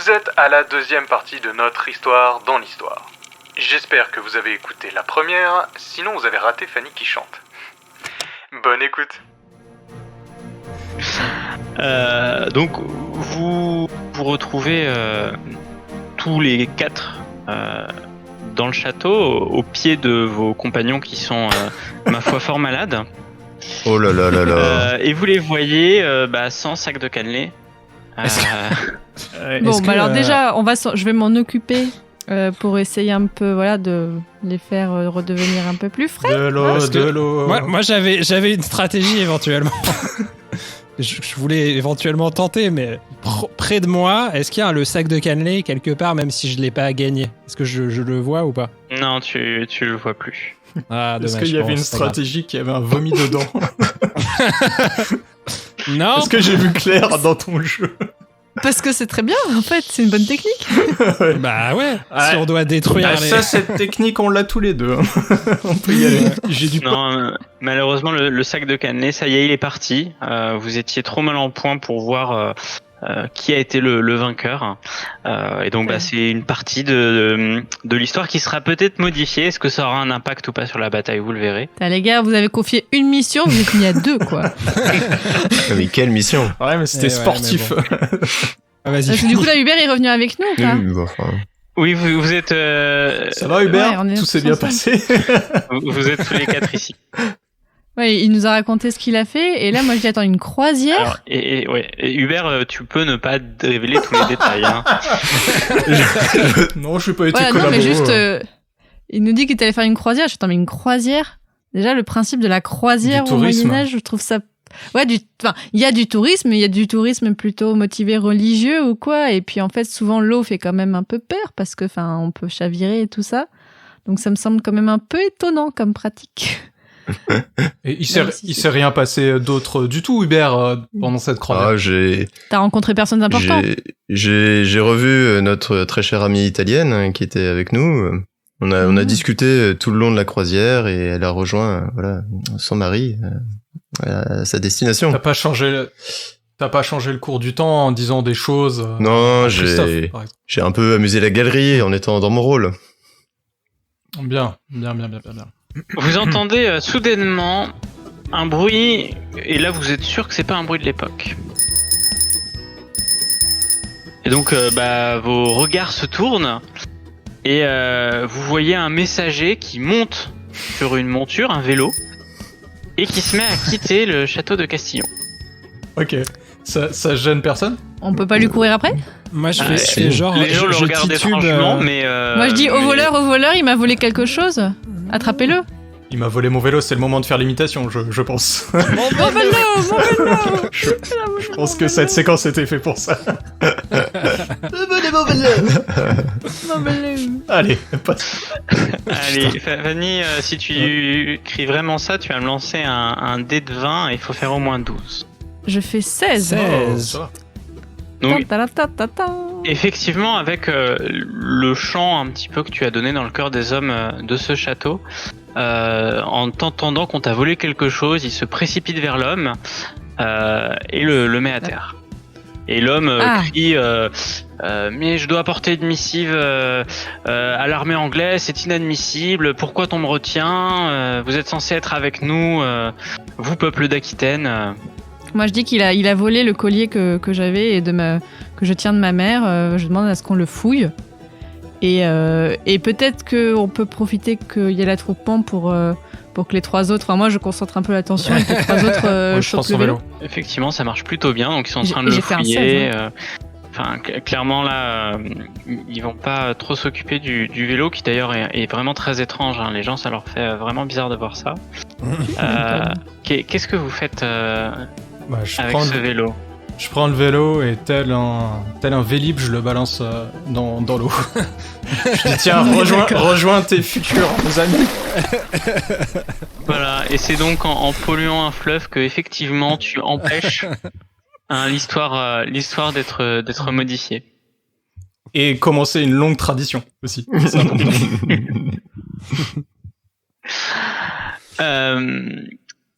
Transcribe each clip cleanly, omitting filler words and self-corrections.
Vous êtes à la deuxième partie de notre histoire dans l'histoire. J'espère que vous avez écouté la première, sinon vous avez raté Fanny qui chante. Bonne écoute. Donc vous vous retrouvez tous les quatre dans le château, au pied de vos compagnons qui sont, ma foi, fort malades. Oh là là là là. Et vous les voyez sans sac de cannelé. Bon, bah alors déjà, je vais m'en occuper pour essayer un peu, de les faire redevenir un peu plus frais. De l'eau. Moi, j'avais une stratégie éventuellement. Je voulais éventuellement tenter, mais près de moi, est-ce qu'il y a le sac de cannelé quelque part, même si je l'ai pas gagné? Est-ce que je le vois ou pas? Non, tu le vois plus. Ah, dommage. Est-ce qu'il y avait une stratégie qui avait un vomi dedans? Non. Est-ce que j'ai vu clair dans ton jeu? Parce que c'est très bien, en fait, c'est une bonne technique. Bah ouais, si on doit détruire Ça, cette technique, on l'a tous les deux. On peut y aller. Non, malheureusement, le sac de cannelé, ça y est, il est parti. Vous étiez trop mal en point pour voir qui a été le vainqueur. Et donc, c'est une partie de l'histoire qui sera peut-être modifiée. Est-ce que ça aura un impact ou pas sur la bataille? Vous le verrez. Les gars, vous avez confié une mission, vous êtes mis à 2, quoi. Mais quelle mission? Ouais, mais c'était sportif. Mais bon. Vas-y. Parce que du coup, là, Hubert est revenu avec nous, ou pas? Oui, vous êtes... Ça va, Hubert? Ouais, tout s'est bien passé? Vous êtes tous les quatre ici. Ouais, il nous a raconté ce qu'il a fait, et là, moi, je dis, attends, une croisière? Alors, et Hubert, tu peux ne pas révéler tous les détails. Hein. Non, je n'ai pas été Non, mais juste, il nous dit qu'il allait faire une croisière. Je dis, attends, mais une croisière? Déjà, le principe de la croisière au Moyen-Âge, je trouve ça... Ouais, il y a du tourisme, mais il y a du tourisme plutôt motivé religieux ou quoi. Et puis, en fait, souvent, l'eau fait quand même un peu peur parce que, on peut chavirer et tout ça. Donc, ça me semble quand même un peu étonnant comme pratique. Et il s'est rien passé d'autre du tout, Hubert, pendant cette croisière. T'as rencontré personne d'important? J'ai revu notre très chère amie italienne qui était avec nous. On a discuté tout le long de la croisière et elle a rejoint son mari à sa destination. T'as pas changé le cours du temps en disant des choses? Non, j'ai un peu amusé la galerie en étant dans mon rôle. Bien. Vous entendez soudainement un bruit, et là vous êtes sûr que c'est pas un bruit de l'époque. Et donc vos regards se tournent, et vous voyez un messager qui monte sur une monture, un vélo, et qui se met à quitter le château de Castillon. Ok. Ça gêne personne? On peut pas lui courir après? Moi, je fais genre... Les gens le regardent étrangement, mais... Moi, je dis, au voleur, il m'a volé quelque chose. Attrapez-le. Il m'a volé mon vélo, c'est le moment de faire l'imitation, je pense. Mon vélo. Je pense que cette séquence était faite pour ça. Allez, Fanny, si tu cries vraiment ça, tu vas me lancer un dé de 20 et il faut faire au moins 12. Je fais 16. Donc, effectivement, avec le chant un petit peu que tu as donné dans le cœur des hommes de ce château, en t'entendant qu'on t'a volé quelque chose, il se précipite vers l'homme et le met à terre. Et l'homme crie mais je dois apporter une missive à l'armée anglaise, c'est inadmissible, pourquoi on me retient, vous êtes censé être avec nous, vous peuple d'Aquitaine. Moi je dis qu'il a volé le collier que j'avais et que je tiens de ma mère, je demande à ce qu'on le fouille. Et peut-être qu'on peut profiter qu'il y ait l'attroupement pour que les trois autres... Enfin, moi, je concentre un peu l'attention et que les trois autres chopent le vélo. Effectivement, ça marche plutôt bien. Donc, ils sont en train de le fouiller. Clairement, là, ils vont pas trop s'occuper du vélo, qui d'ailleurs est vraiment très étrange. Hein. Les gens, ça leur fait vraiment bizarre de voir ça. Qu'est-ce que vous faites avec ce vélo? Je prends le vélo et tel un Vélib, je le balance dans l'eau. Je dis tiens, rejoins tes futurs amis. Voilà, et c'est donc en polluant un fleuve que effectivement tu empêches l'histoire d'être modifiée. Et commencer une longue tradition aussi.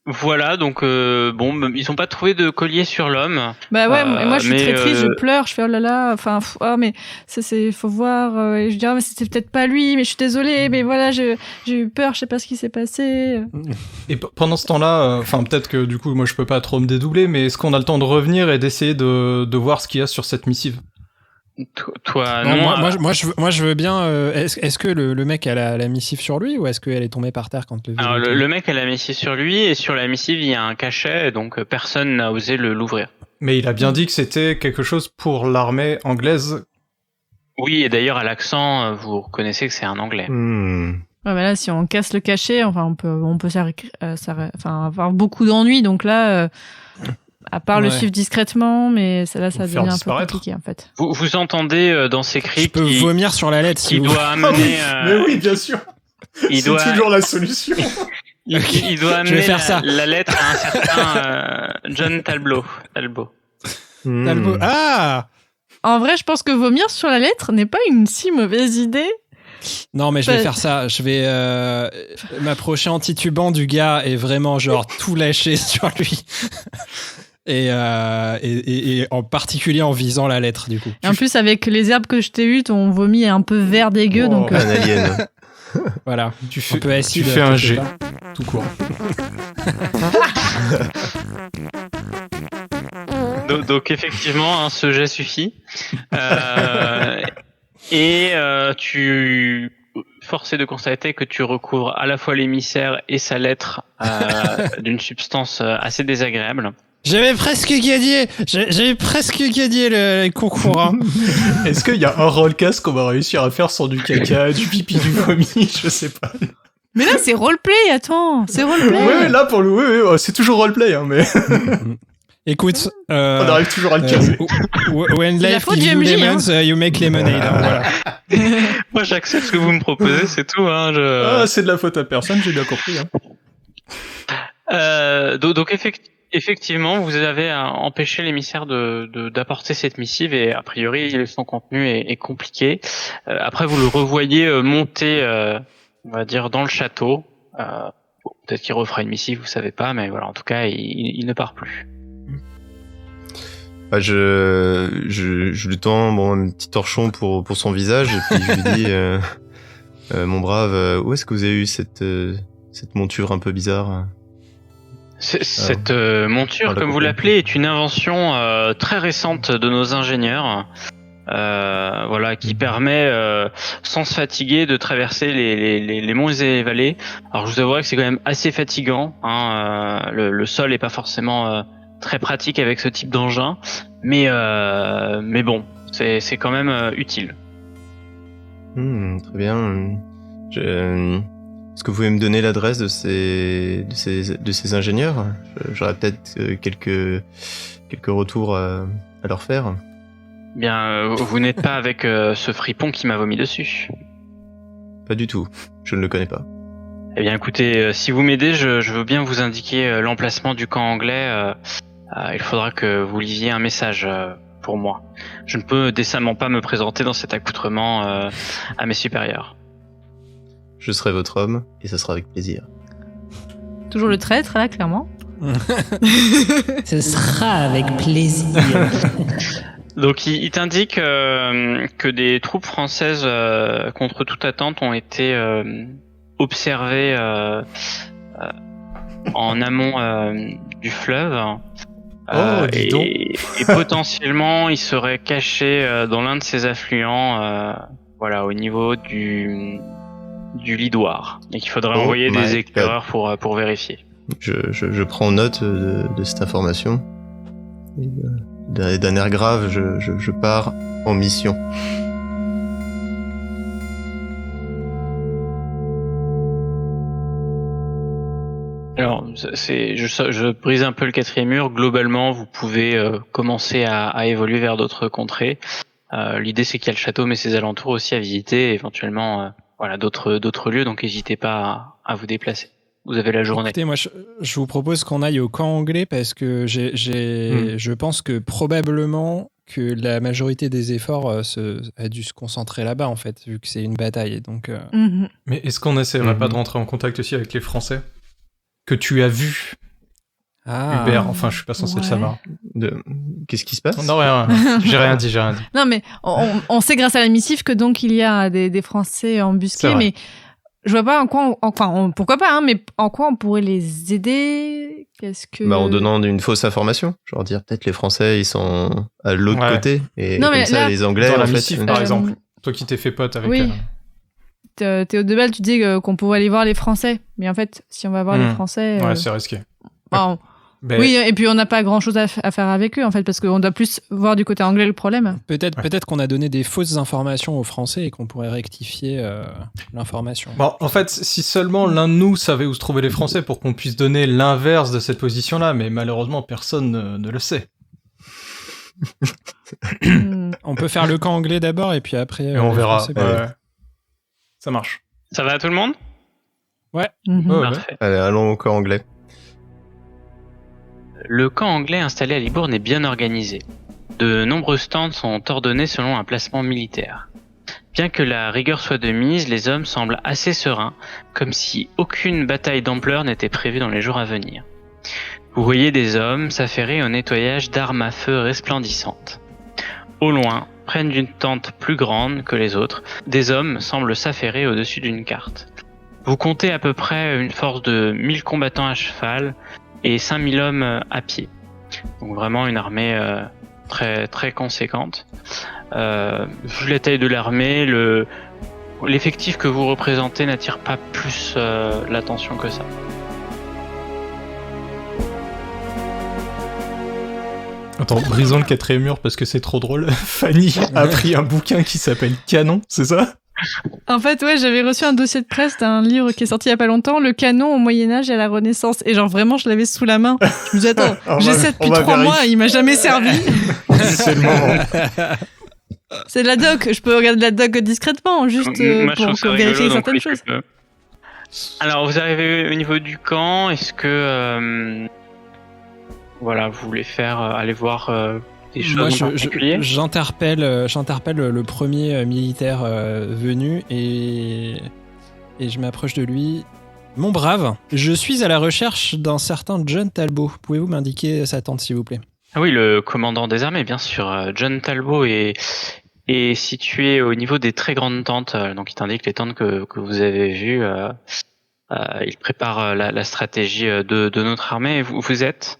Voilà, donc ils ont pas trouvé de collier sur l'homme. Bah ouais, moi je suis très triste, je pleure, je fais oh là là, enfin, mais c'est faut voir. Et je dis mais c'était peut-être pas lui, mais je suis désolée, mais voilà, j'ai eu peur, je sais pas ce qui s'est passé. Et pendant ce temps-là, peut-être que du coup moi je peux pas trop me dédoubler, mais est-ce qu'on a le temps de revenir et d'essayer de voir ce qu'il y a sur cette missive? Toi, non, moi je veux bien. Est-ce que le mec a la missive sur lui ou est-ce qu'elle est tombée par terre quand le Alors le mec a la missive sur lui et sur la missive il y a un cachet donc personne n'a osé l'ouvrir. Mais il a bien dit que c'était quelque chose pour l'armée anglaise. Oui, et d'ailleurs à l'accent vous reconnaissez que c'est un anglais. Ouais, mais là si on casse le cachet, on peut avoir beaucoup d'ennuis, donc là. À part le suivre discrètement, mais ça devient un peu compliqué en fait. Vous entendez dans ces cris je peux vomir sur la lettre qui doit amener. Mais oui, bien sûr. C'est toujours la solution. Il doit amener la lettre à un certain John Talbot. Ah. En vrai, je pense que vomir sur la lettre n'est pas une si mauvaise idée. Non, mais je vais faire ça. Je vais m'approcher en titubant du gars et vraiment genre tout lâcher sur lui. Et en particulier en visant la lettre du coup. Et en plus avec les herbes que je t'ai eues, ton vomi est un peu vert dégueu donc. Un alien. Voilà. Tu fais un jet tout court. donc effectivement, ce jet suffit. Force est de constater que tu recouvres à la fois l'émissaire et sa lettre d'une substance assez désagréable. J'avais presque gagné le concours. Hein. Est-ce qu'il y a un rollcast qu'on va réussir à faire sans du caca, du pipi, du vomi? Je sais pas. Mais là, c'est roleplay, attends. C'est roleplay. Oui, là, pour le... Oui, c'est toujours roleplay, hein, mais... Écoute... on arrive toujours à le caser. When life gives you lemons, you make lemonade. Hein, voilà. Moi, j'accepte ce que vous me proposez, c'est tout. Hein, c'est de la faute à personne, j'ai bien compris. Hein. Donc effectivement, vous avez empêché l'émissaire d'apporter cette missive et a priori son contenu est compliqué. Après, vous le revoyez monter, on va dire, dans le château. Peut-être qu'il refera une missive, vous savez pas, mais voilà, en tout cas, il ne part plus. Je lui tends un petit torchon pour son visage et puis je lui dis mon brave, où est-ce que vous avez eu cette monture un peu bizarre? Cette monture, comme vous l'appelez, est une invention très récente de nos ingénieurs, qui permet, sans se fatiguer, de traverser les monts et les vallées. Alors, je vous avouerai que c'est quand même assez fatigant. Hein, le sol est pas forcément très pratique avec ce type d'engin, mais bon, c'est quand même utile. Très bien. Est-ce que vous pouvez me donner l'adresse de ces ingénieurs? J'aurais peut-être quelques retours à leur faire. Bien, vous n'êtes pas avec ce fripon qui m'a vomi dessus? Pas du tout, je ne le connais pas. Eh bien écoutez, si vous m'aidez, je veux bien vous indiquer l'emplacement du camp anglais. Il faudra que vous lisiez un message pour moi. Je ne peux décemment pas me présenter dans cet accoutrement à mes supérieurs. Je serai votre homme, et ça sera avec plaisir. Toujours le traître, là, clairement. Ce sera avec plaisir. Donc, il t'indique que des troupes françaises, contre toute attente, ont été observées en amont du fleuve. Dis donc. Et potentiellement, ils seraient cachés dans l'un de ces affluents, au niveau du Lidoire, et qu'il faudrait envoyer des éclaireurs pour vérifier. Je prends note de cette information. Et d'un air grave, je pars en mission. Alors, je brise un peu le quatrième mur. Globalement, vous pouvez commencer à évoluer vers d'autres contrées. L'idée, c'est qu'il y a le château, mais ses alentours aussi à visiter, et éventuellement, d'autres lieux. Donc, n'hésitez pas à vous déplacer. Vous avez la journée. Écoutez, moi, je vous propose qu'on aille au camp anglais parce que je pense que probablement que la majorité des efforts a dû se concentrer là-bas, en fait, vu que c'est une bataille. Donc, Mais est-ce qu'on n'essaierait pas de rentrer en contact aussi avec les Français que tu as vus Hubert, enfin, je suis pas censé le savoir. Qu'est-ce qui se passe? Non, rien. J'ai rien dit. Non, mais on sait grâce à la missive que donc il y a des Français embusqués, mais je vois pas pourquoi pas, hein, mais en quoi on pourrait les aider? En donnant une fausse information. Genre dire peut-être les Français ils sont à l'autre côté et non, comme ça là, les Anglais dans la en fait. missive, par exemple. Toi qui t'es fait pote avec. Oui. Théo Debal, tu dis qu'on pourrait aller voir les Français, mais en fait, si on va voir les Français, ouais, c'est risqué. Oui, et puis on n'a pas grand-chose à faire avec eux, en fait, parce qu'on doit plus voir du côté anglais le problème. Peut-être qu'on a donné des fausses informations aux Français et qu'on pourrait rectifier l'information. Bon, en fait, si seulement l'un de nous savait où se trouvaient les Français pour qu'on puisse donner l'inverse de cette position-là, mais malheureusement, personne ne le sait. On peut faire le camp anglais d'abord et puis après... Et on verra. Ça marche. Ça va à tout le monde? Ouais. Parfait. Allez, allons au camp anglais. Le camp anglais installé à Libourne est bien organisé. De nombreux stands sont ordonnés selon un placement militaire. Bien que la rigueur soit de mise, les hommes semblent assez sereins, comme si aucune bataille d'ampleur n'était prévue dans les jours à venir. Vous voyez des hommes s'affairer au nettoyage d'armes à feu resplendissantes. Au loin, près d'une tente plus grande que les autres, des hommes semblent s'affairer au-dessus d'une carte. Vous comptez à peu près une force de 1000 combattants à cheval et 5000 hommes à pied. Donc vraiment une armée très très conséquente. Vu la taille de l'armée, l'effectif que vous représentez n'attire pas plus l'attention que ça. Attends, brisons le quatrième mur parce que c'est trop drôle. Fanny a pris un bouquin qui s'appelle Canon, c'est ça? En fait, ouais, j'avais reçu un dossier de presse d'un livre qui est sorti il y a pas longtemps, Le canon au Moyen-Âge et à la Renaissance. Et genre, vraiment, je l'avais sous la main. Je me disais, attends, j'ai ça depuis 3 mois et il m'a jamais servi. C'est le moment. C'est de la doc. Je peux regarder de la doc discrètement, juste pour vérifier certaines choses. Alors, vous arrivez au niveau du camp. Est-ce que... vous voulez aller voir... Moi, j'interpelle le premier militaire venu et je m'approche de lui. Mon brave, je suis à la recherche d'un certain John Talbot. Pouvez-vous m'indiquer sa tente, s'il vous plaît? Ah oui, le commandant des armées, bien sûr. John Talbot est situé au niveau des très grandes tentes. Donc, il t'indique les tentes que vous avez vues. Il prépare la stratégie de notre armée. Vous êtes?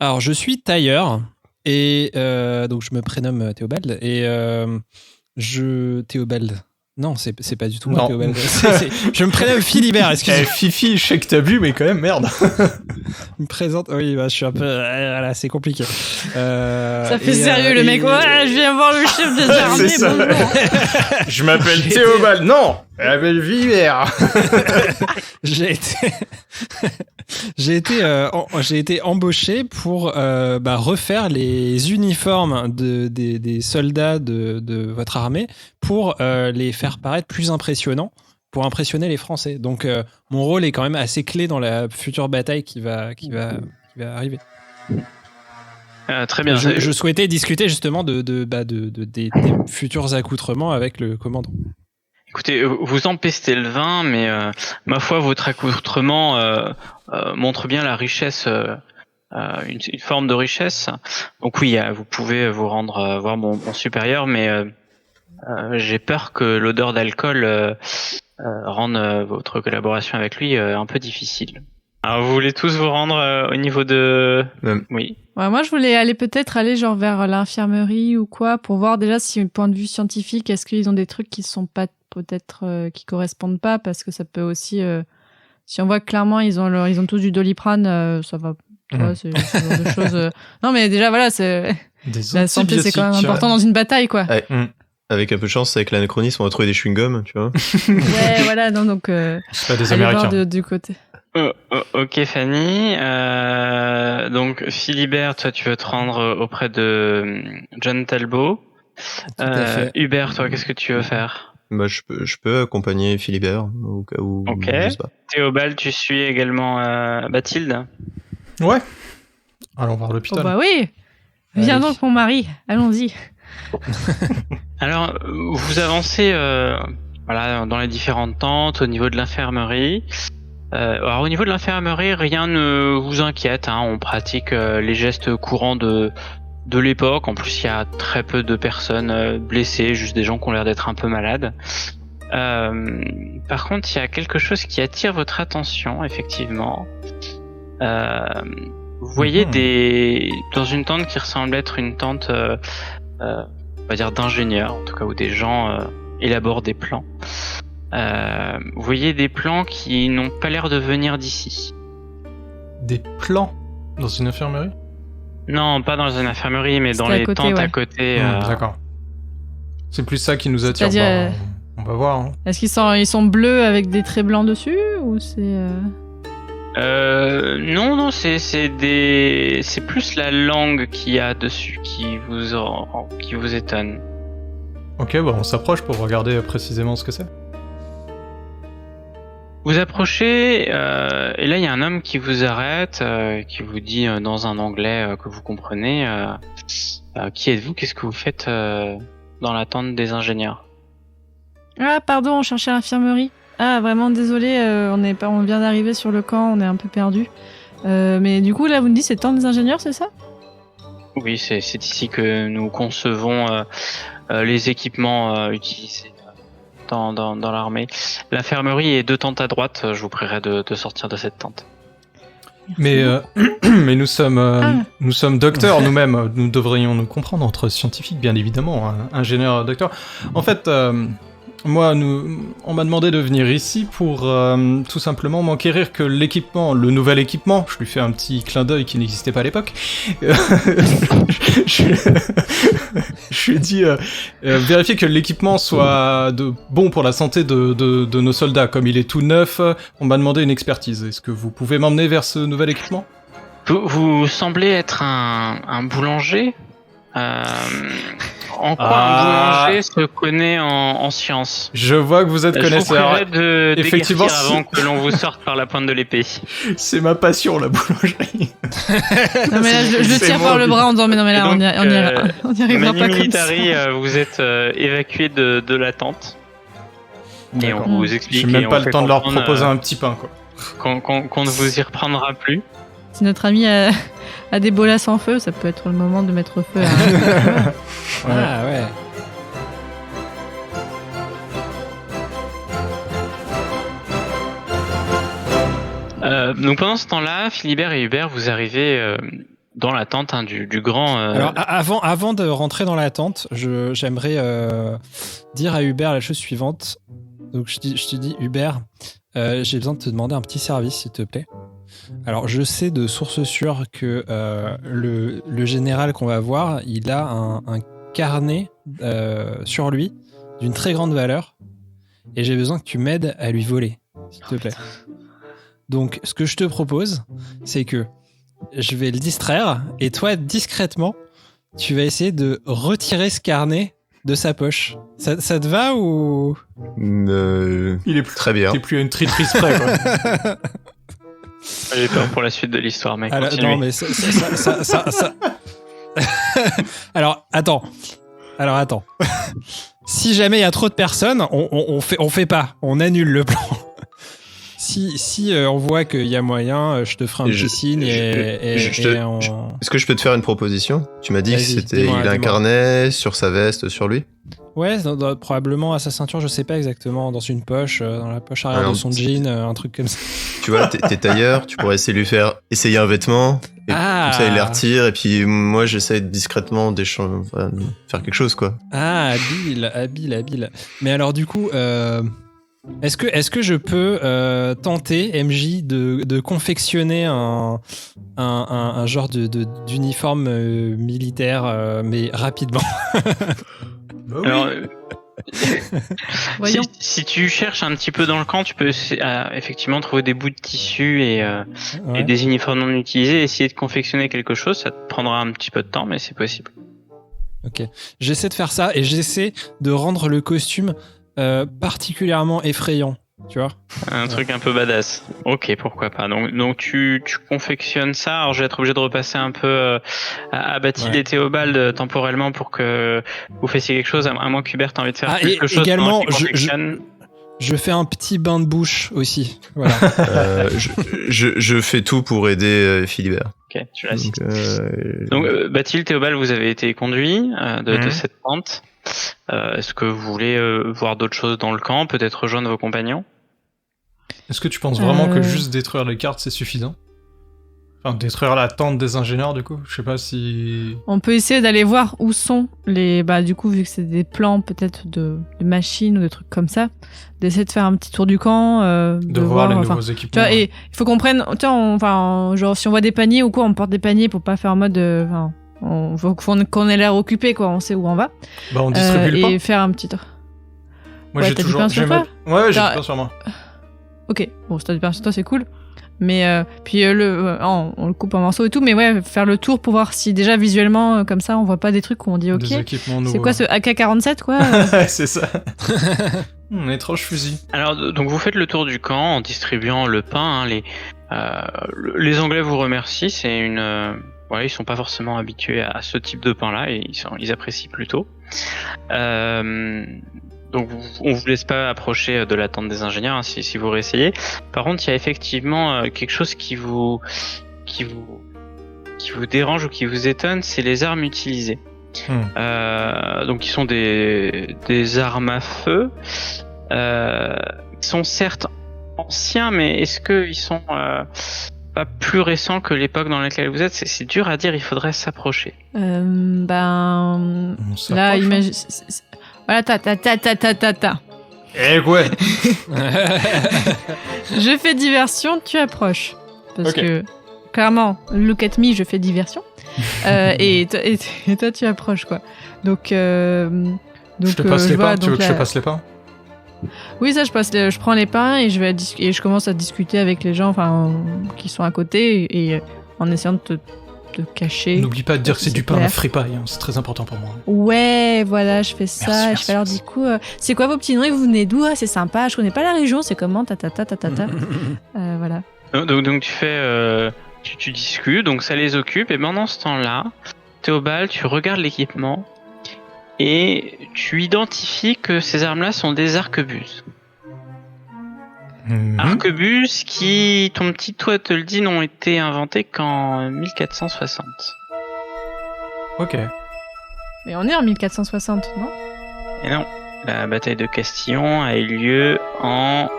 Alors, je suis tailleur. Et donc je me prénomme Théobald et Théobald. Non, c'est pas du tout moi Théobald. Je me prénomme Philibert, excusez-moi. Fifi, je sais que t'as bu, mais quand même, merde. Il me présente, oui, je suis un peu... Voilà, c'est compliqué. Ça fait sérieux, le mec. Ouais, je viens voir le chef des armées. C'est ça. Je m'appelle Théobald. Non, elle m'appelle Philibert. J'ai été embauché pour refaire les uniformes des soldats de votre armée pour les faire paraître plus impressionnants, pour impressionner les Français. Donc mon rôle est quand même assez clé dans la future bataille qui va arriver. Très bien. Je souhaitais discuter justement des futurs accoutrements avec le commandant. Écoutez, vous empestez le vin, mais ma foi, votre accoutrement montre bien la richesse, une forme de richesse. Donc oui, vous pouvez vous rendre voir mon supérieur, mais j'ai peur que l'odeur d'alcool rende votre collaboration avec lui un peu difficile. Alors vous voulez tous vous rendre au niveau de... Oui. Ouais, moi je voulais aller genre vers l'infirmerie ou quoi, pour voir déjà si, du point de vue scientifique, est-ce qu'ils ont des trucs qui sont pas peut-être qui correspondent pas, parce que ça peut aussi si on voit que clairement ils ont tous du Doliprane, ça va, c'est ce genre de choses. Non mais déjà voilà, c'est la santé, c'est quand même important dans une bataille, quoi. Ouais. Avec un peu de chance, avec l'anachronisme, on va trouver des chewing-gums, tu vois. Ouais, voilà, non, donc c'est pas des Américains. Voir du côté. Ok Fanny, donc Philibert, toi tu veux te rendre auprès de John Talbot. Tout à fait. Hubert, toi qu'est-ce que tu veux faire? Je peux accompagner Philibert au cas où. Ok. Je sais pas. Théobald, tu suis également Bathilde? Ouais. Allons voir l'hôpital. Oh bah oui. Viens donc mon mari, allons-y. Alors, vous avancez dans les différentes tentes au niveau de l'infirmerie. Alors au niveau de l'infirmerie, rien ne vous inquiète, hein. On pratique les gestes courants de l'époque. En plus, il y a très peu de personnes blessées, juste des gens qui ont l'air d'être un peu malades. Par contre, il y a quelque chose qui attire votre attention, effectivement. Vous voyez dans une tente qui ressemble être une tente, on va dire d'ingénieurs, en tout cas où des gens élaborent des plans. Vous voyez des plans qui n'ont pas l'air de venir d'ici. Des plans dans une infirmerie ? Non, pas dans une infirmerie, mais dans les tentes à côté. D'accord. C'est plus ça qui nous attire. C'est-à-dire, on va voir. Hein. Est-ce qu'ils sont bleus avec des traits blancs dessus ou c'est non, c'est plus la langue qu'il y a dessus qui vous étonne. Ok, bon, on s'approche pour regarder précisément ce que c'est. Vous approchez, et là il y a un homme qui vous arrête, qui vous dit dans un anglais que vous comprenez, qui êtes-vous, qu'est-ce que vous faites dans la tente des ingénieurs? Ah pardon, on cherchait l'infirmerie. Ah vraiment désolé, on vient d'arriver sur le camp, on est un peu perdu. Mais du coup là vous me dites c'est tente des ingénieurs, c'est ça? Oui, c'est ici que nous concevons les équipements utilisés dans l'armée. L'infirmerie est 2 tentes à droite, je vous prierai de sortir de cette tente. Mais nous sommes docteurs nous-mêmes, nous devrions nous comprendre entre scientifiques bien évidemment, ingénieurs, docteurs. En fait, moi, on m'a demandé de venir ici pour tout simplement m'enquérir que l'équipement, le nouvel équipement, je lui fais un petit clin d'œil qui n'existait pas à l'époque, je lui ai dit vérifier que l'équipement soit bon pour la santé de nos soldats. Comme il est tout neuf, on m'a demandé une expertise. Est-ce que vous pouvez m'emmener vers ce nouvel équipement ? Vous semblez être un boulanger. En quoi un boulanger se connaît en sciences? Je vois que vous êtes connaisseur. Je vous prie Effectivement, avant que l'on vous sorte par la pointe de l'épée. C'est ma passion, la boulangerie. Non mais là, je le tire par le bras en disant mais non mais là on y arrivera pas comme ça. Vous êtes évacué de la tente. Et on vous explique. J'ai même pas le temps de leur proposer un petit pain, quoi. Qu'on ne vous y reprendra plus. Si notre ami a des bolas sans feu, ça peut être le moment de mettre feu à... Ah ouais. Donc pendant ce temps-là, Philibert et Hubert, vous arrivez dans la tente du grand... Alors avant de rentrer dans la tente, j'aimerais dire à Hubert la chose suivante. Donc je te dis Hubert, j'ai besoin de te demander un petit service s'il te plaît. Alors, je sais de source sûre que le général qu'on va voir, il a un carnet sur lui d'une très grande valeur et j'ai besoin que tu m'aides à lui voler, s'il te plaît. Donc, ce que je te propose, c'est que je vais le distraire et toi, discrètement, tu vas essayer de retirer ce carnet de sa poche. Ça te va ou... Il est très bien. T'es plus à une tritrice près, quoi. J'ai peur pour la suite de l'histoire, mec. Non, mais ça... Alors, attends. Si jamais il y a trop de personnes, on fait pas. On annule le plan. Si on voit qu'il y a moyen, je te ferai un petit signe Est-ce que je peux te faire une proposition ? Tu m'as dit il a un carnet sur sa veste, sur lui ? Ouais, probablement à sa ceinture, je sais pas exactement, dans une poche, dans la poche arrière de son jean, un truc comme ça. Tu vois, t'es tailleur, tu pourrais essayer de lui faire essayer un vêtement, et comme ça il les retire, et puis moi j'essaie discrètement faire quelque chose, quoi. Ah, habile. Mais alors du coup, est-ce que je peux tenter, MJ, de confectionner un genre d'uniforme militaire, mais rapidement? Bah oui. Alors, Voyons. si tu cherches un petit peu dans le camp, tu peux effectivement trouver des bouts de tissu et des uniformes non utilisés, essayer de confectionner quelque chose. Ça te prendra un petit peu de temps, mais c'est possible. Ok, j'essaie de faire ça et j'essaie de rendre le costume particulièrement effrayant, tu vois. Un truc un peu badass. Ok, pourquoi pas. Donc tu confectionnes ça. Alors je vais être obligé de repasser un peu à Bathilde et Théobald temporellement pour que vous fassiez quelque chose, à moins qu'Hubert ait envie de faire quelque chose. Également, Je fais un petit bain de bouche aussi. Voilà. Je fais tout pour aider Philibert. Ok, tu l'as cité. Donc, Bathilde, Théobald, vous avez été conduits de cette pente. Est-ce que vous voulez voir d'autres choses dans le camp, peut-être rejoindre vos compagnons? Est-ce que tu penses vraiment que juste détruire les cartes, c'est suffisant? Enfin, détruire la tente des ingénieurs, du coup? Je sais pas si... On peut essayer d'aller voir où sont les... Bah, du coup, vu que c'est des plans peut-être de machines ou des trucs comme ça, d'essayer de faire un petit tour du camp, de voir les nouveaux équipements. Tu vois, et il faut qu'on prenne... genre, si on voit des paniers ou quoi, on porte des paniers pour pas faire en mode... on faut qu'on ait l'air occupé, quoi, on sait où on va. Bah, on distribue le pain. Et faire un petit tour. Moi, j'ai toujours... du pain sur toi? Ouais, j'ai du pain sur moi. Ok, bon, si t'as du pain sur toi, c'est cool. Mais puis on le coupe en morceaux et tout, mais ouais, faire le tour pour voir si déjà visuellement comme ça on voit pas des trucs où on dit ok, c'est quoi ce AK-47 quoi? C'est ça. Étrange fusil. Alors donc vous faites le tour du camp en distribuant le pain. Les Anglais vous remercient, c'est une voilà, ils sont pas forcément habitués à ce type de pain là et ils apprécient plutôt. Donc on vous laisse pas approcher de la tente des ingénieurs si vous réessayez. Par contre, il y a effectivement quelque chose qui vous dérange ou qui vous étonne, c'est les armes utilisées. Donc ils sont des armes à feu. Ils sont certes anciens, mais est-ce qu'ils sont pas plus récents que l'époque dans laquelle vous êtes? C'est dur à dire, il faudrait s'approcher. Là, imagine... Voilà, ta. Eh ouais. Je fais diversion, tu approches. Parce que, clairement, look at me, je fais diversion. Et toi, tu approches, quoi. Donc je te passe les pains, tu veux que je te passe les pains? Oui, ça, je prends les pains et je commence à discuter avec les gens qui sont à côté et en essayant de te cacher. N'oublie pas de dire que c'est du pain à fripaille, c'est très important pour moi. Ouais, voilà, je fais ça. Merci, alors du coup, c'est quoi vos petits noms? Vous venez d'où? C'est sympa, je connais pas la région, c'est comment? Voilà. Donc tu fais, tu discutes, donc ça les occupe, et pendant ce temps-là, Théobald, tu regardes l'équipement et tu identifies que ces armes-là sont des arquebuses. Arquebuses qui, ton petit toit te le dit, n'ont été inventés qu'en 1460. Ok. Mais on est en 1460, non? Et non, la bataille de Castillon a eu lieu en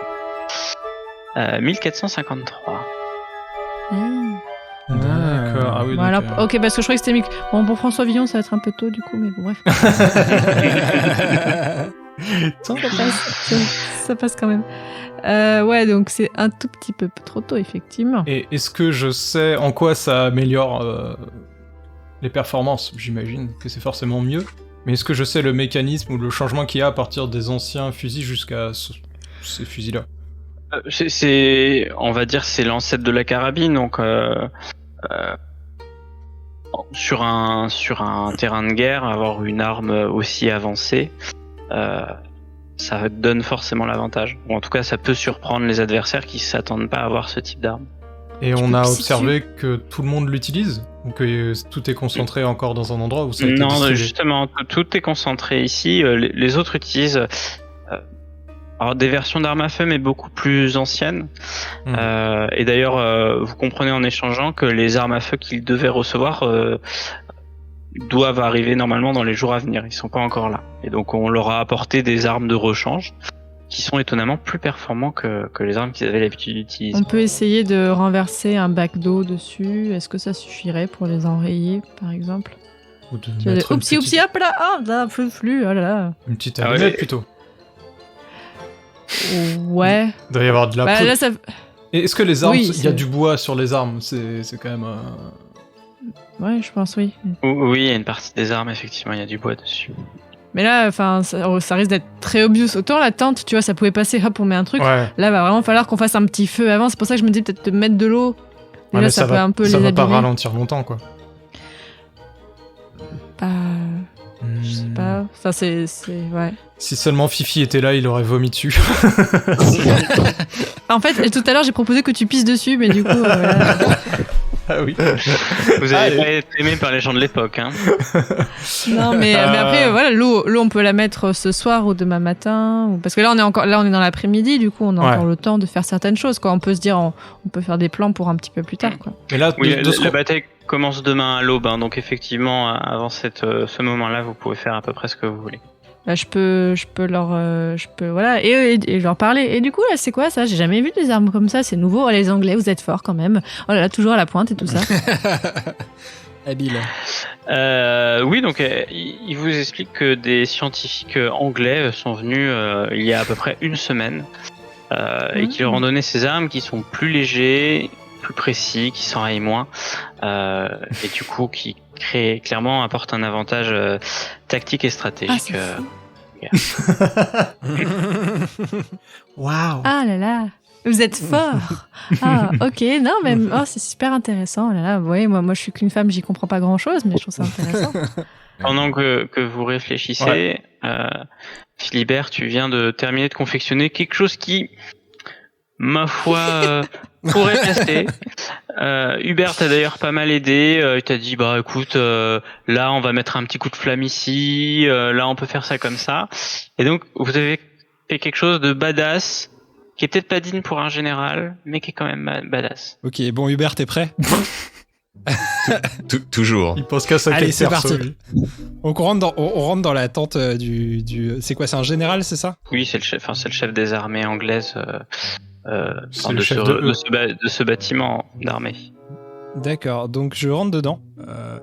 1453. D'accord. Ah oui. Bon, alors, ok, parce que je croyais que c'était bon pour François Villon, ça va être un peu tôt du coup, mais bon bref. Ça passe quand même. Ouais, donc c'est un tout petit peu trop tôt, effectivement. Et est-ce que je sais en quoi ça améliore les performances? J'imagine que c'est forcément mieux. Mais est-ce que je sais le mécanisme ou le changement qu'il y a à partir des anciens fusils jusqu'à ces fusils-là? On va dire, c'est l'ancêtre de la carabine, donc sur un terrain de guerre, avoir une arme aussi avancée, ça donne forcément l'avantage. Ou en tout cas, ça peut surprendre les adversaires qui s'attendent pas à avoir ce type d'arme. Et on a observé que tout le monde l'utilise? Ou que tout est concentré encore dans un endroit où ça a été distribué? Non, justement, tout est concentré ici. Les autres utilisent alors des versions d'armes à feu, mais beaucoup plus anciennes. Et d'ailleurs, vous comprenez en échangeant que les armes à feu qu'ils devaient recevoir doivent arriver normalement dans les jours à venir. Ils sont pas encore là. Et donc on leur a apporté des armes de rechange qui sont étonnamment plus performants que les armes qu'ils avaient l'habitude d'utiliser. On peut essayer de renverser un bac d'eau dessus. Est-ce que ça suffirait pour les enrayer, par exemple? Ou de mettre oupsie, hop là! Ah, là, flux, oh là là. Une petite allumette plutôt. Ouais. Il doit y avoir de la poudre. Là, ça... Et est-ce que les armes, il y a du bois sur les armes? C'est quand même... Ouais, je pense, oui. Oui, il y a une partie des armes, effectivement, il y a du bois dessus. Mais là, ça risque d'être très obvious. Autant la tente, tu vois, ça pouvait passer, hop, on met un truc. Ouais. Là, va vraiment falloir qu'on fasse un petit feu avant. C'est pour ça que je me dis peut-être de mettre de l'eau. Ouais, là, ça peut un peu les abîmer. Ça va pas ralentir longtemps, quoi. Je sais pas. Ça, c'est... Ouais. Si seulement Fifi était là, il aurait vomi dessus. En fait, tout à l'heure, j'ai proposé que tu pisses dessus, mais du coup... Ah oui. Vous avez pas été aimé par les gens de l'époque, hein. Non, mais après, voilà, l'eau, on peut la mettre ce soir ou demain matin. Parce que là, on est dans l'après-midi, du coup, on a encore le temps de faire certaines choses, quoi. On peut se dire, on peut faire des plans pour un petit peu plus tard, quoi. Mais là, la bataille commence demain à l'aube, hein, donc effectivement, avant ce moment-là, vous pouvez faire à peu près ce que vous voulez. Bah, je peux voilà, et leur parler. Et du coup, là, c'est quoi ça? J'ai jamais vu des armes comme ça, c'est nouveau. Oh, les Anglais, vous êtes forts quand même. Oh là là, toujours à la pointe et tout ça. Habile. Oui, donc il vous explique que des scientifiques anglais sont venus il y a à peu près une semaine et qui leur ont donné ces armes qui sont plus légers, plus précis, qui s'enrayent moins et du coup qui clairement apportent un avantage tactique et stratégique. Waouh. Ah là là, vous êtes fort. Ah ok, non mais c'est super intéressant. Oh là là, ouais, moi je suis qu'une femme, j'y comprends pas grand chose, mais je trouve ça intéressant. Pendant que vous réfléchissez, Philibert, tu viens de terminer de confectionner quelque chose qui, ma foi, pourrait passer. Hubert t'a d'ailleurs pas mal aidé. Il t'a dit bah écoute, là on va mettre un petit coup de flamme ici, là on peut faire ça comme ça. Et donc vous avez fait quelque chose de badass, qui est peut-être pas digne pour un général, mais qui est quand même badass. Ok, bon Hubert, t'es prêt? Toujours. Il pense qu'à ça. Allez, c'est parti. Donc on rentre dans la tente du. C'est quoi? C'est un général, c'est ça? Oui, c'est le chef des armées anglaises. De ce bâtiment d'armée. D'accord, donc je rentre dedans.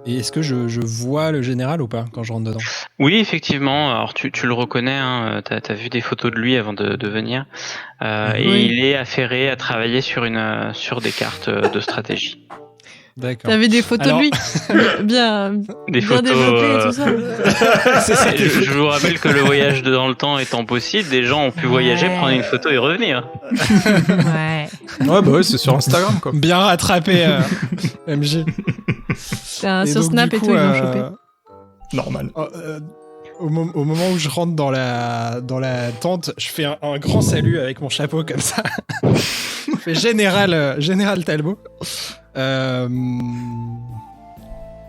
Et est-ce que je vois le général ou pas quand je rentre dedans? Oui, effectivement. Alors tu le reconnais, hein, t'as vu des photos de lui avant de venir. Et il est affairé à travailler sur des cartes de stratégie. D'accord. T'avais des photos de lui bien développées et tout ça. Je vous rappelle que le voyage dans le temps étant possible, des gens ont pu voyager, prendre une photo et revenir. Ouais. Ouais, bah ouais, c'est sur Instagram, quoi. Bien rattrapé, MJ. Sur Snap et tout, ils l'ont chopé. Normal. Au moment où je rentre dans la tente, je fais un grand salut avec mon chapeau comme ça. Je fais Général Talbot.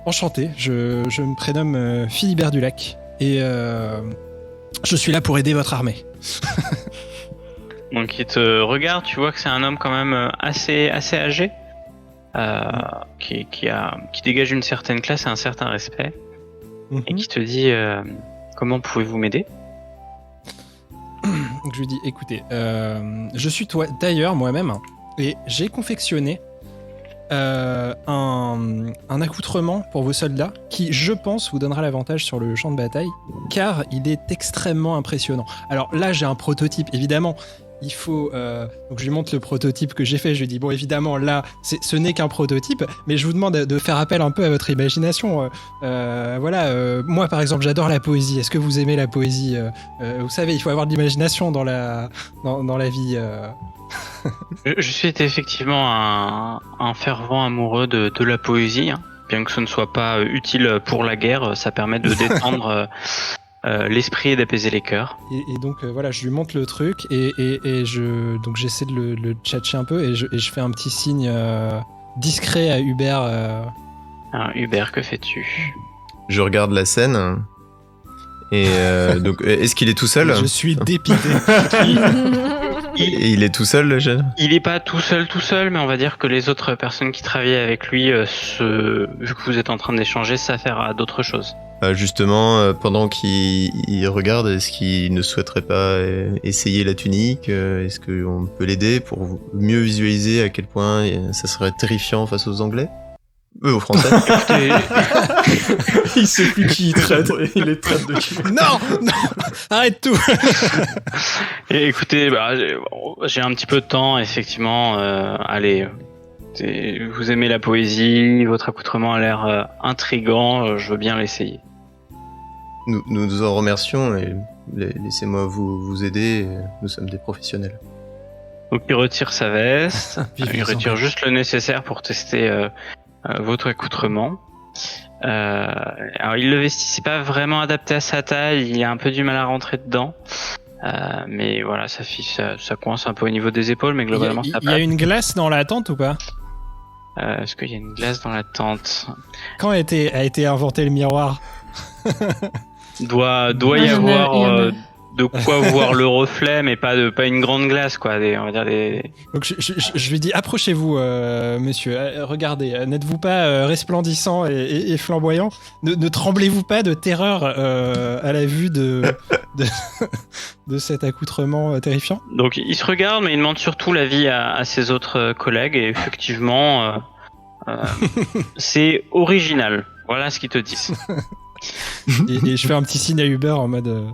Enchanté, je me prénomme Philibert Dulac et je suis là pour aider votre armée. Donc il te regarde, tu vois que c'est un homme quand même assez âgé, qui dégage une certaine classe et un certain respect, et qui te dit comment pouvez-vous m'aider? Donc je lui dis écoutez, je suis tailleur moi-même et j'ai confectionné un accoutrement pour vos soldats qui, je pense, vous donnera l'avantage sur le champ de bataille car il est extrêmement impressionnant. Alors là, j'ai un prototype, évidemment. Il faut donc je lui montre le prototype que j'ai fait. Je lui dis bon, évidemment là ce n'est qu'un prototype, mais je vous demande de faire appel un peu à votre imagination. Moi par exemple j'adore la poésie. Est-ce que vous aimez la poésie? Vous savez, il faut avoir de l'imagination dans la vie. Je suis effectivement un fervent amoureux de la poésie, hein. Bien que ce ne soit pas utile pour la guerre, ça permet de détendre l'esprit et d'apaiser les cœurs. Et donc voilà, je lui montre le truc et donc j'essaie de le tchatcher un peu et je fais un petit signe discret à Hubert. Hubert, que fais-tu? Je regarde la scène et donc est-ce qu'il est tout seul? Je suis dépité. Il est tout seul, le jeune? Il est pas tout seul, mais on va dire que les autres personnes qui travaillent avec lui, vu que vous êtes en train d'échanger, s'affairent à d'autres choses. Justement, pendant qu'il regarde, est-ce qu'il ne souhaiterait pas essayer la tunique? Est-ce qu'on peut l'aider pour mieux visualiser à quel point ça serait terrifiant face aux Anglais? Aux Français. Il sait plus qui il traite, il les traite de qui. Non, arrête tout. Et écoutez, j'ai un petit peu de temps, effectivement. Allez, vous aimez la poésie, votre accoutrement a l'air intriguant, je veux bien l'essayer. Nous en remercions et laissez-moi vous aider, nous sommes des professionnels. Donc il retire sa veste, il retire juste le nécessaire pour tester votre accoutrement. Alors il le vestit, c'est pas vraiment adapté à sa taille, il a un peu du mal à rentrer dedans. Mais voilà, ça coince un peu au niveau des épaules, mais globalement ça passe. Il y a une glace dans la tente ou pas? Est-ce qu'il y a une glace dans la tente? Quand a été inventé le miroir? Doit y avoir de quoi voir le reflet, mais pas une grande glace, quoi. On va dire des... Donc je lui dis, approchez-vous, monsieur. Regardez, n'êtes-vous pas resplendissant et flamboyant? Ne tremblez-vous pas de terreur à la vue de cet accoutrement terrifiant? Donc il se regarde, mais il demande surtout l'avis à ses autres collègues, et effectivement, c'est original. Voilà ce qu'ils te disent. et je fais un petit signe à Hubert en mode...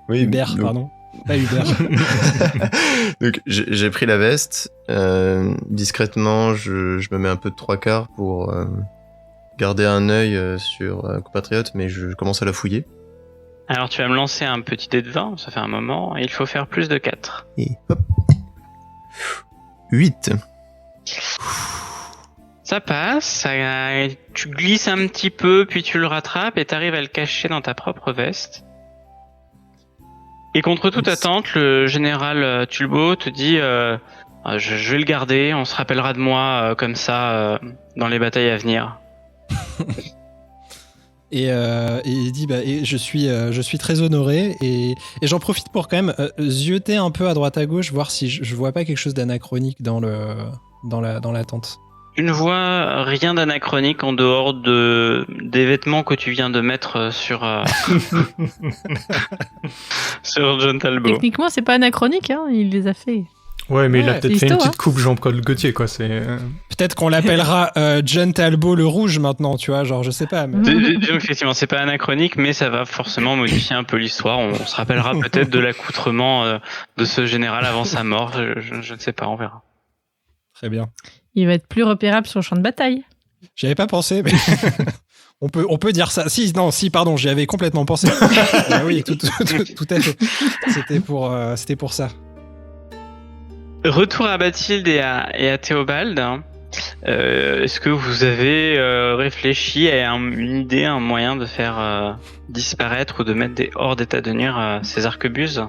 Oui, Hubert, pardon. Pas Hubert. Donc j'ai pris la veste. Discrètement, je me mets un peu de 3/4 pour garder un œil sur un compatriote, mais je commence à la fouiller. Alors tu vas me lancer un petit dé de 20, ça fait un moment, et il faut faire plus de 4. Et hop. 8. Ça passe, tu glisses un petit peu, puis tu le rattrapes, et t'arrives à le cacher dans ta propre veste. Et contre toute attente, le général Tulbo te dit je vais le garder, on se rappellera de moi comme ça dans les batailles à venir. Et il dit je suis très honoré et j'en profite pour quand même zioter un peu à droite à gauche, voir si je vois pas quelque chose d'anachronique dans la tente. Tu ne vois rien d'anachronique en dehors des vêtements que tu viens de mettre sur John Talbot. Techniquement, c'est pas anachronique, hein, il les a fait. Ouais, mais il a peut-être fait une petite coupe Jean-Paul Gaultier, quoi. Peut-être qu'on l'appellera John Talbot le Rouge maintenant, tu vois, genre je sais pas. Mais... Donc effectivement, c'est pas anachronique, mais ça va forcément modifier un peu l'histoire. On se rappellera peut-être de l'accoutrement de ce général avant sa mort. Je ne sais pas, on verra. Très bien. Il va être plus repérable sur le champ de bataille. J'y avais pas pensé, mais on peut dire ça. Si, pardon, j'y avais complètement pensé. Oui, tout à fait. C'était pour ça. Retour à Bathilde et à Théobald. Est-ce que vous avez réfléchi à une idée, un moyen de faire disparaître ou de mettre hors d'état de nuire ces arquebuses?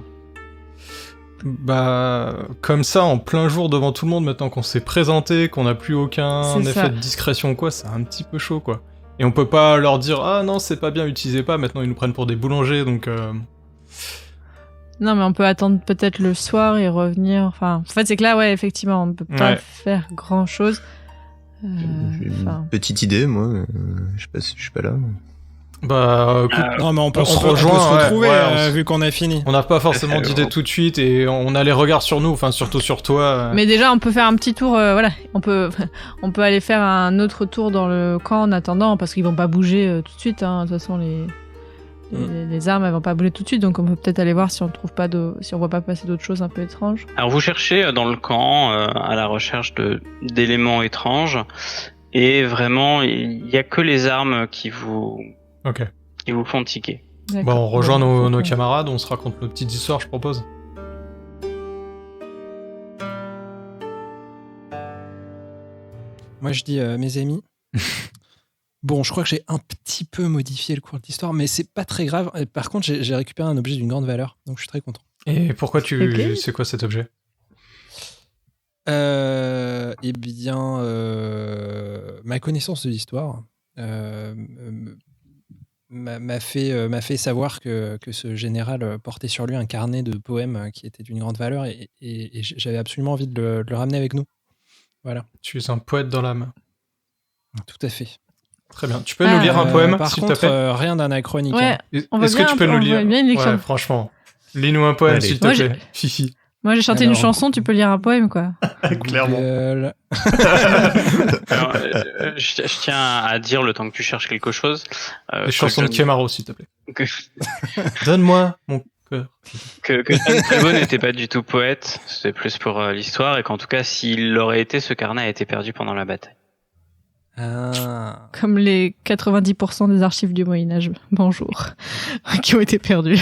Bah, comme ça, en plein jour devant tout le monde, maintenant qu'on s'est présenté, qu'on n'a plus aucun effet de discrétion ou quoi, c'est un petit peu chaud, quoi. Et on peut pas leur dire « Ah non, c'est pas bien, utilisez pas », maintenant ils nous prennent pour des boulangers, donc... Non, mais on peut attendre peut-être le soir et revenir, enfin... En fait, c'est que là, ouais, effectivement, on peut pas faire grand-chose. J'ai une petite idée, moi, je sais pas si je suis pas là... Bah, écoute, non, mais on peut se retrouver, vu qu'on a fini. On n'a pas forcément d'idée tout de suite et on a les regards sur nous, enfin surtout sur toi. Mais déjà, on peut faire un petit tour, voilà. On peut aller faire un autre tour dans le camp en attendant, parce qu'ils vont pas bouger tout de suite. Hein. De toute façon, les armes, elles vont pas bouger tout de suite, donc on peut peut-être aller voir si on trouve pas si on voit pas passer d'autres choses un peu étranges. Alors vous cherchez dans le camp à la recherche d'éléments étranges, et vraiment, il y a que les armes qui vous font tiquer. Bon, on rejoint nos camarades, on se raconte nos petites histoires, je propose. Moi, je dis, mes amis, bon, je crois que j'ai un petit peu modifié le cours de l'histoire, mais c'est pas très grave. Par contre, j'ai récupéré un objet d'une grande valeur, donc je suis très content. Et pourquoi c'est quoi cet objet? Eh bien, ma connaissance de l'histoire m'a fait savoir que ce général portait sur lui un carnet de poèmes qui était d'une grande valeur et j'avais absolument envie de le ramener avec nous. Voilà. Tu es un poète dans l'âme. Tout à fait. Très bien. Tu peux nous lire un poème, par s'il contre, te plaît rien d'anachronique. Ouais, Est-ce que tu peux nous lire? Ouais, franchement. Lis-nous un poème, s'il te plaît. Fifi. Moi, j'ai chanté une chanson, tu peux lire un poème, quoi. Clairement. Alors, je tiens à dire, le temps que tu cherches quelque chose... Les chansons de Kemaro, s'il te plaît. Donne-moi mon cœur. Que John Talbot n'était pas du tout poète, c'était plus pour l'histoire, et qu'en tout cas, s'il l'aurait été, ce carnet a été perdu pendant la bataille. Ah. Comme les 90% des archives du Moyen-Âge, bonjour, qui ont été perdues.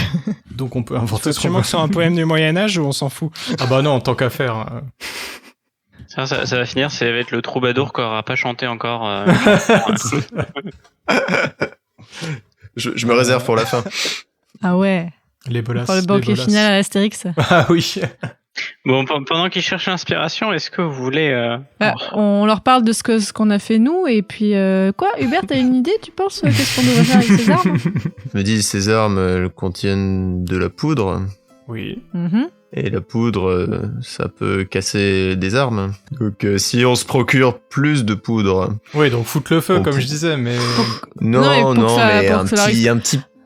Donc on peut inventer ce qu'on sur un poème du Moyen-Âge ou on s'en fout? Ah bah non, tant qu'à faire. Ça va finir, ça va être le troubadour qui aura pas chanté encore. Je me réserve pour la fin. Ah ouais. Les bolasses. Pour le banquet final à l'Astérix. Ah oui. Bon, pendant qu'ils cherchent l'inspiration, est-ce que vous voulez... On leur parle de ce qu'on a fait nous, et puis... Quoi, Hubert, t'as une idée, tu penses qu'est-ce qu'on devrait faire avec ces armes? Je me dis, ces armes contiennent de la poudre. Oui. Et la poudre, ça peut casser des armes. Donc si on se procure plus de poudre... Oui, donc foutre le feu, comme je disais, mais... Non, mais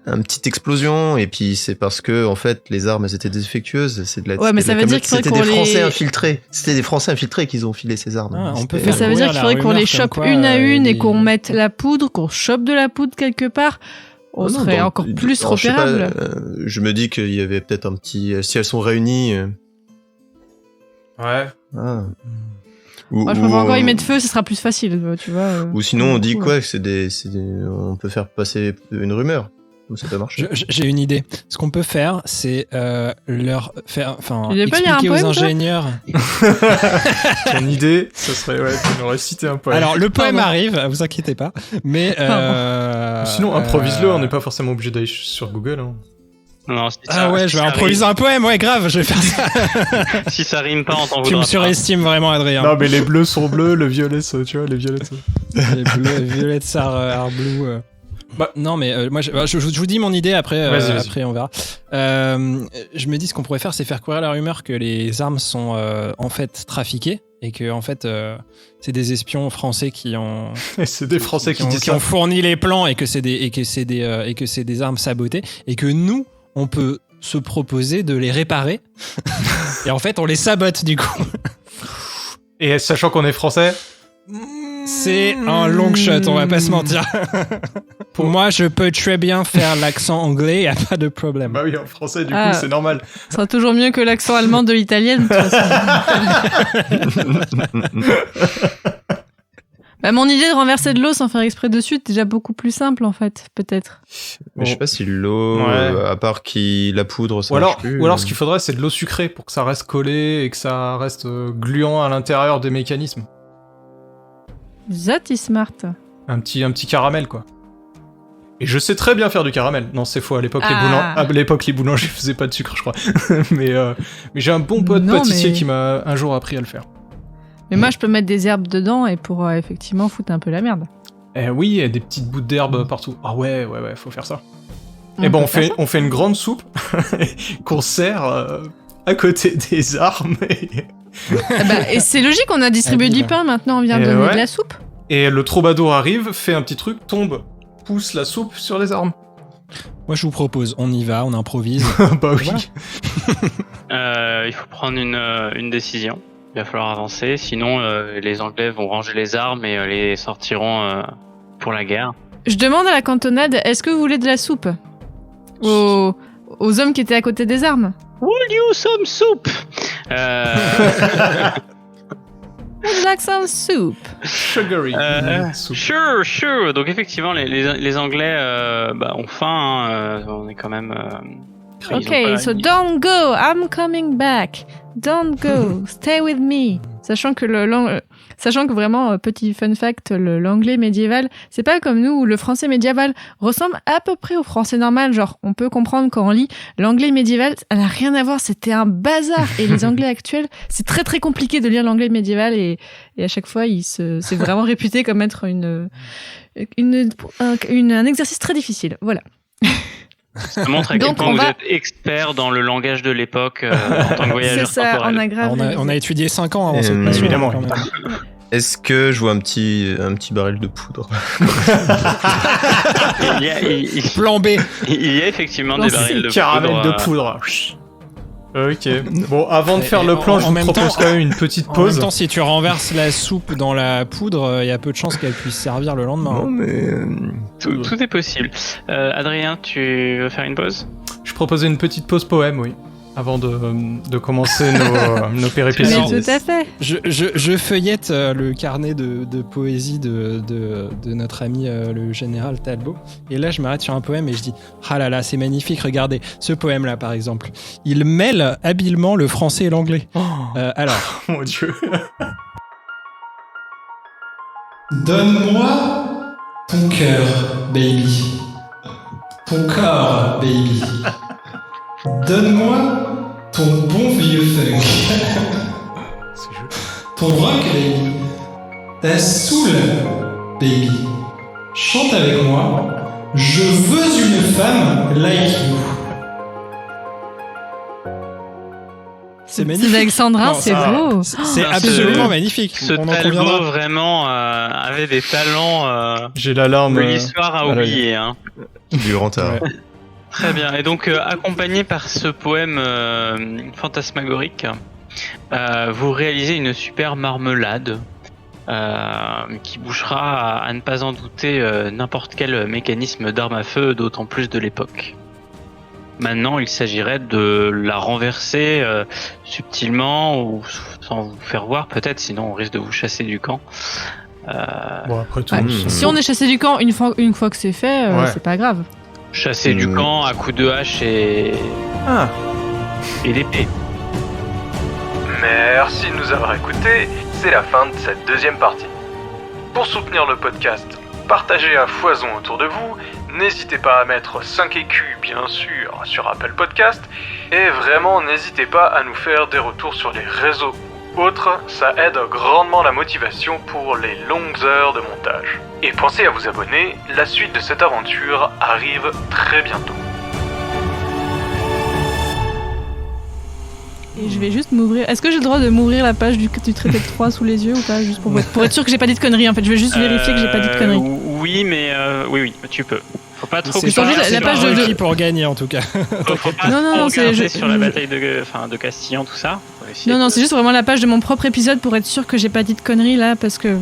un petit explosion, et puis c'est parce que, en fait, les armes, elles étaient défectueuses. Ouais, mais ça veut dire qu'il faudrait qu'on Français infiltrés. C'était des Français infiltrés qui ont filé ces armes. Mais ça veut dire qu'il faudrait qu'on les chope une à une et qu'on mette la poudre, qu'on chope de la poudre quelque part. On serait encore plus repérable. Je me dis qu'il y avait peut-être un petit... Si elles sont réunies... Ouais. Moi, je préfère encore y mettre feu, ce sera plus facile, tu vois. Ou sinon, on dit quoi on peut faire passer une rumeur. Ça peut marcher. J'ai une idée. Ce qu'on peut faire, c'est leur faire, expliquer aux ingénieurs. Ton idée, ça serait, tu m'aurais cité un poème. Alors, le poème arrive, vous inquiétez pas. Mais sinon, improvise-le. On n'est pas forcément obligé d'aller sur Google. Hein. Non, je vais improviser un poème. Ouais, grave, je vais faire ça. Si ça rime pas, on t'en voudra. Tu me surestimes vraiment, Adrien. Non, mais les bleus sont bleus, le violet, tu vois, les violets. Les bleus, violet, are blue. Non, mais moi, je vous dis mon idée après. Après, on verra. Je me dis ce qu'on pourrait faire, c'est faire courir la rumeur que les armes sont en fait trafiquées et que en fait c'est des espions français qui ont. C'est des Français qui ont fourni les plans et que c'est des armes sabotées et que nous on peut se proposer de les réparer et en fait on les sabote du coup. Et sachant qu'on est français. C'est un long shot, on va pas se mentir. Pour moi, je peux très bien faire l'accent anglais, y a pas de problème. Bah oui, en français, du coup, c'est normal. Ce sera toujours mieux que l'accent allemand de l'italienne, de toute façon. Mon idée de renverser de l'eau sans faire exprès dessus, c'est déjà beaucoup plus simple, en fait, peut-être. Mais je sais pas si l'eau, à part la poudre, ça marche plus. Ou alors, ce qu'il faudrait, c'est de l'eau sucrée pour que ça reste collé et que ça reste gluant à l'intérieur des mécanismes. That is smart. Un petit caramel, quoi. Et je sais très bien faire du caramel. Non, c'est faux. À l'époque, les boulangers faisaient pas de sucre, je crois. mais j'ai un bon pote pâtissier qui m'a un jour appris à le faire. Mais moi, je peux mettre des herbes dedans et pour effectivement foutre un peu la merde. Oui, et des petites bouts d'herbe partout. Ah ouais, faut faire ça. Et bon, on fait une grande soupe qu'on sert à côté des armes. Et c'est logique, on a distribué du pain, maintenant on vient donner de la soupe. Et le troubadour arrive, fait un petit truc, tombe, pousse la soupe sur les armes. Moi je vous propose, on y va, on improvise. Bah oui. Il faut prendre une décision. Il va falloir avancer, sinon les Anglais vont ranger les armes et les sortiront pour la guerre. Je demande à la cantonade, est-ce que vous voulez de la soupe aux hommes qui étaient à côté des armes? Would you some soup? Would like some soup? Sugary. Soup. Sure. Donc effectivement, les Anglais ont faim. On est quand même. Okay, so don't go. I'm coming back. Don't go. Stay with me. Sachant que vraiment, petit fun fact, l'anglais médiéval, c'est pas comme nous où le français médiéval ressemble à peu près au français normal. Genre, on peut comprendre quand on lit. L'anglais médiéval, ça n'a rien à voir. C'était un bazar. Et les anglais actuels, c'est très très compliqué de lire l'anglais médiéval et à chaque fois, c'est vraiment réputé comme être un exercice très difficile. Voilà. Ça montre à quel point vous êtes expert dans le langage de l'époque en tant que voyageur temporel. On a étudié 5 ans avant cette passion. Évidemment. Est-ce que je vois un petit baril de poudre? Plan B. Il y a effectivement des barils de caramel de poudre. Ok. Bon, avant de faire le plan, je vous propose quand même une petite pause. En même temps, si tu renverses la soupe dans la poudre, il y a peu de chances qu'elle puisse servir le lendemain. Non, mais... Tout est possible. Adrien, tu veux faire une pause? Je proposais une petite pause poème, oui. Avant de commencer nos péripéties. Mais tout à fait. Je feuillette le carnet de poésie de notre ami le général Talbot. Et là, je m'arrête sur un poème et je dis « Ah là là, c'est magnifique, regardez, ce poème-là, par exemple. Il mêle habilement le français et l'anglais. Alors... Mon Dieu. Donne-moi ton cœur, baby. Ton corps, baby. Donne-moi ton bon vieux funk. Ton rock, baby. Ta soul, baby. Chante avec moi. Je veux une femme like you. C'est magnifique. C'est Alexandrin, c'est beau. C'est absolument magnifique. Ce Talbot vraiment avait des talents. J'ai la larme. L'histoire à oublier. Hein. Du rentard. Ouais. Très bien. Et donc, accompagné par ce poème fantasmagorique, vous réalisez une super marmelade qui bouchera, à ne pas en douter, n'importe quel mécanisme d'arme à feu, d'autant plus de l'époque. Maintenant, il s'agirait de la renverser subtilement ou sans vous faire voir, peut-être, sinon on risque de vous chasser du camp. Bon, après tout, si on est chassé du camp une fois que c'est fait, c'est pas grave. Chasser du camp à coups de hache et d'épée. Merci de nous avoir écoutés, c'est la fin de cette deuxième partie. Pour soutenir le podcast, partagez à foison autour de vous, n'hésitez pas à mettre 5 écus bien sûr sur Apple Podcast, et vraiment n'hésitez pas à nous faire des retours sur les réseaux ou autres, ça aide grandement la motivation pour les longues heures de montage. Et pensez à vous abonner, la suite de cette aventure arrive très bientôt. Et je vais juste m'ouvrir. Est-ce que j'ai le droit de m'ouvrir la page du traité de 3 sous les yeux ou pas, juste pour être sûr que j'ai pas dit de conneries en fait. Je vais juste vérifier que j'ai pas dit de conneries. Oui, mais oui, tu peux. Faut pas trop. C'est la page de pour gagner en tout cas. Faut pas non, c'est sur la bataille de Castillon, tout ça. Non, c'est juste vraiment la page de mon propre épisode pour être sûr que j'ai pas dit de conneries là, parce que.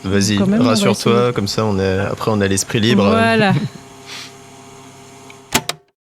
Vas-y, rassure-toi, comme ça après on a l'esprit libre. Voilà.